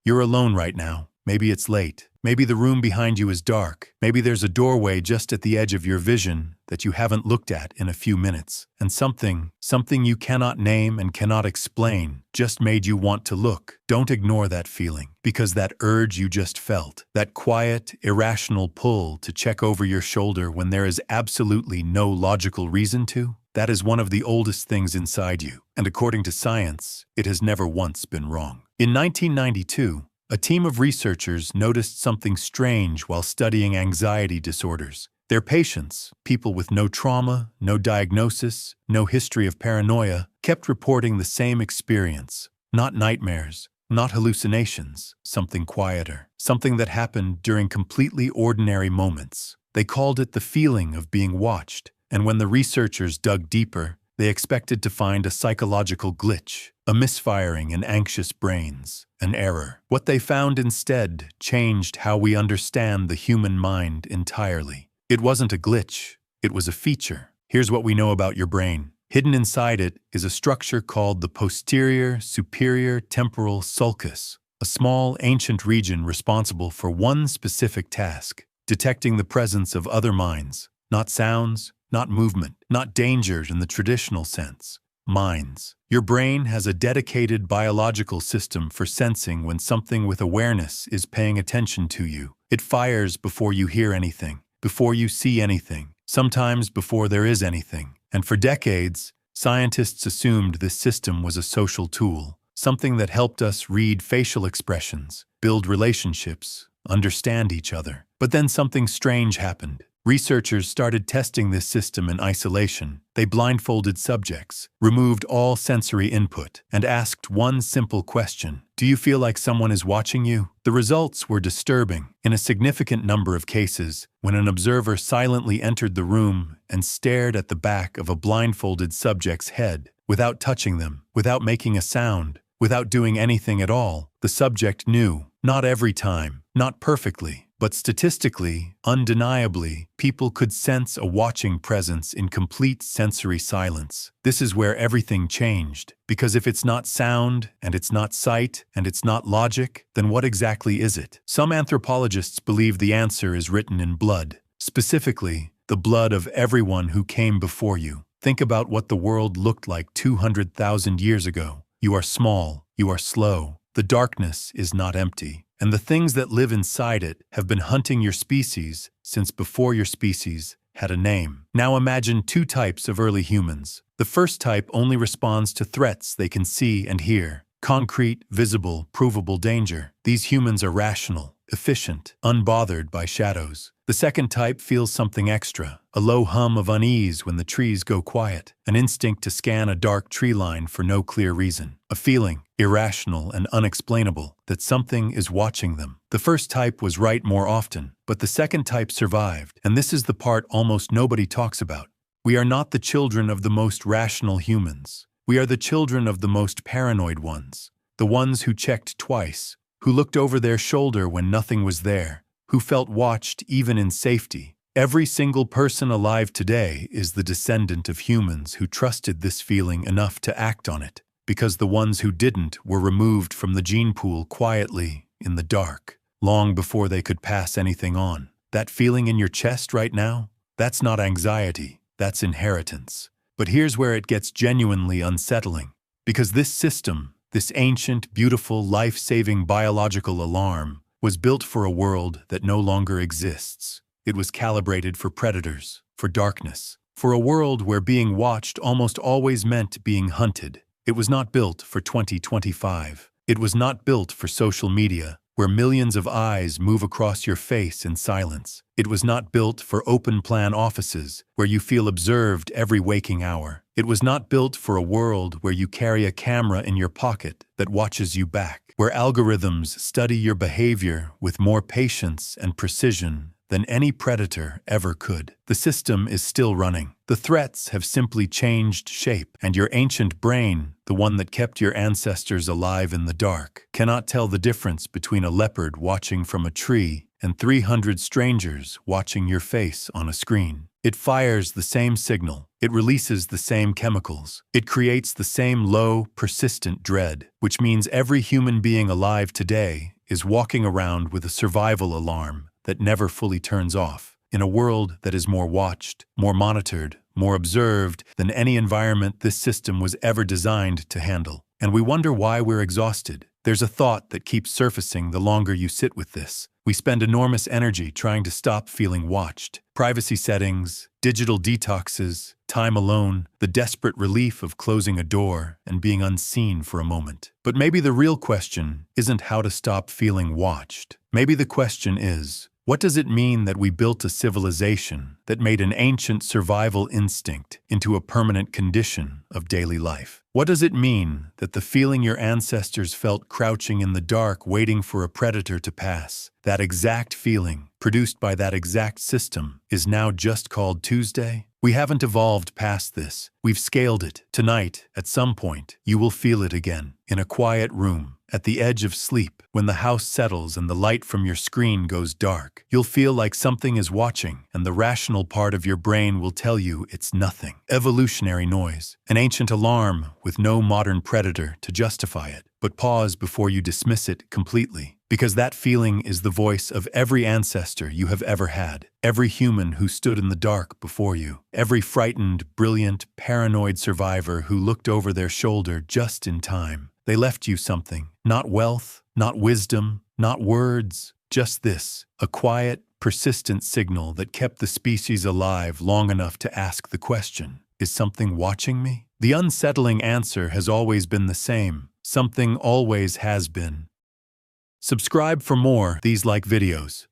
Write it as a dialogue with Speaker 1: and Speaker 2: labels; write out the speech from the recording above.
Speaker 1: You're alone right now. Maybe it's late. Maybe the room behind you is dark. Maybe there's a doorway just at the edge of your vision that you haven't looked at in a few minutes. And something you cannot name and cannot explain just made you want to look. Don't ignore that feeling, because that urge you just felt, that quiet, irrational pull to check over your shoulder when there is absolutely no logical reason to, that is one of the oldest things inside you. And according to science, it has never once been wrong. In 1992, a team of researchers noticed something strange while studying anxiety disorders. Their patients, people with no trauma, no diagnosis, no history of paranoia, kept reporting the same experience. Not nightmares, not hallucinations, something quieter, something that happened during completely ordinary moments. They called it the feeling of being watched, and when the researchers dug deeper, they expected to find a psychological glitch, a misfiring in anxious brains, an error. What they found instead changed how we understand the human mind entirely. It wasn't a glitch, it was a feature. Here's what we know about your brain. Hidden inside it is a structure called the posterior superior temporal sulcus, a small ancient region responsible for one specific task: detecting the presence of other minds, not sounds, not movement, not danger in the traditional sense. Minds. Your brain has a dedicated biological system for sensing when something with awareness is paying attention to you. It fires before you hear anything, before you see anything, sometimes before there is anything. And for decades, scientists assumed this system was a social tool, something that helped us read facial expressions, build relationships, understand each other. But then something strange happened. Researchers started testing this system in isolation. They blindfolded subjects, removed all sensory input, and asked one simple question: do you feel like someone is watching you? The results were disturbing. In a significant number of cases, when an observer silently entered the room and stared at the back of a blindfolded subject's head, without touching them, without making a sound, without doing anything at all, the subject knew. Not every time, not perfectly, but statistically, undeniably, people could sense a watching presence in complete sensory silence. This is where everything changed, because if it's not sound, and it's not sight, and it's not logic, then what exactly is it? Some anthropologists believe the answer is written in blood, specifically, the blood of everyone who came before you. Think about what the world looked like 200,000 years ago. You are small, you are slow. The darkness is not empty, and the things that live inside it have been hunting your species since before your species had a name. Now imagine two types of early humans. The first type only responds to threats they can see and hear. Concrete, visible, provable danger. These humans are rational, efficient, unbothered by shadows. The second type feels something extra, a low hum of unease when the trees go quiet, an instinct to scan a dark tree line for no clear reason, a feeling, irrational and unexplainable, that something is watching them. The first type was right more often, but the second type survived, and this is the part almost nobody talks about. We are not the children of the most rational humans. We are the children of the most paranoid ones, the ones who checked twice, who looked over their shoulder when nothing was there, who felt watched even in safety. Every single person alive today is the descendant of humans who trusted this feeling enough to act on it, because the ones who didn't were removed from the gene pool quietly, in the dark, long before they could pass anything on. That feeling in your chest right now? That's not anxiety, that's inheritance. But here's where it gets genuinely unsettling, because this system, this ancient, beautiful, life-saving biological alarm, was built for a world that no longer exists. It was calibrated for predators, for darkness, for a world where being watched almost always meant being hunted. It was not built for 2025. It was not built for social media, where millions of eyes move across your face in silence. It was not built for open-plan offices, where you feel observed every waking hour. It was not built for a world where you carry a camera in your pocket that watches you back, where algorithms study your behavior with more patience and precision than any predator ever could. The system is still running. The threats have simply changed shape, and your ancient brain, the one that kept your ancestors alive in the dark, cannot tell the difference between a leopard watching from a tree and 300 strangers watching your face on a screen. It fires the same signal. It releases the same chemicals. It creates the same low, persistent dread, which means every human being alive today is walking around with a survival alarm that never fully turns off. In a world that is more watched, more monitored, more observed than any environment this system was ever designed to handle. And we wonder why we're exhausted. There's a thought that keeps surfacing the longer you sit with this. We spend enormous energy trying to stop feeling watched. Privacy settings, digital detoxes, time alone, the desperate relief of closing a door and being unseen for a moment. But maybe the real question isn't how to stop feeling watched. Maybe the question is, what does it mean that we built a civilization that made an ancient survival instinct into a permanent condition of daily life? What does it mean that the feeling your ancestors felt crouching in the dark waiting for a predator to pass, that exact feeling produced by that exact system, is now just called Tuesday? We haven't evolved past this. We've scaled it. Tonight, at some point, you will feel it again, in a quiet room, at the edge of sleep, when the house settles and the light from your screen goes dark. You'll feel like something is watching, and the rational part of your brain will tell you it's nothing. Evolutionary noise, an ancient alarm with no modern predator to justify it. But pause before you dismiss it completely, because that feeling is the voice of every ancestor you have ever had, every human who stood in the dark before you, every frightened, brilliant, paranoid survivor who looked over their shoulder just in time. They left you something, not wealth, not wisdom, not words, just this, a quiet, persistent signal that kept the species alive long enough to ask the question, is something watching me? The unsettling answer has always been the same. Something always has been. Subscribe for more these like videos.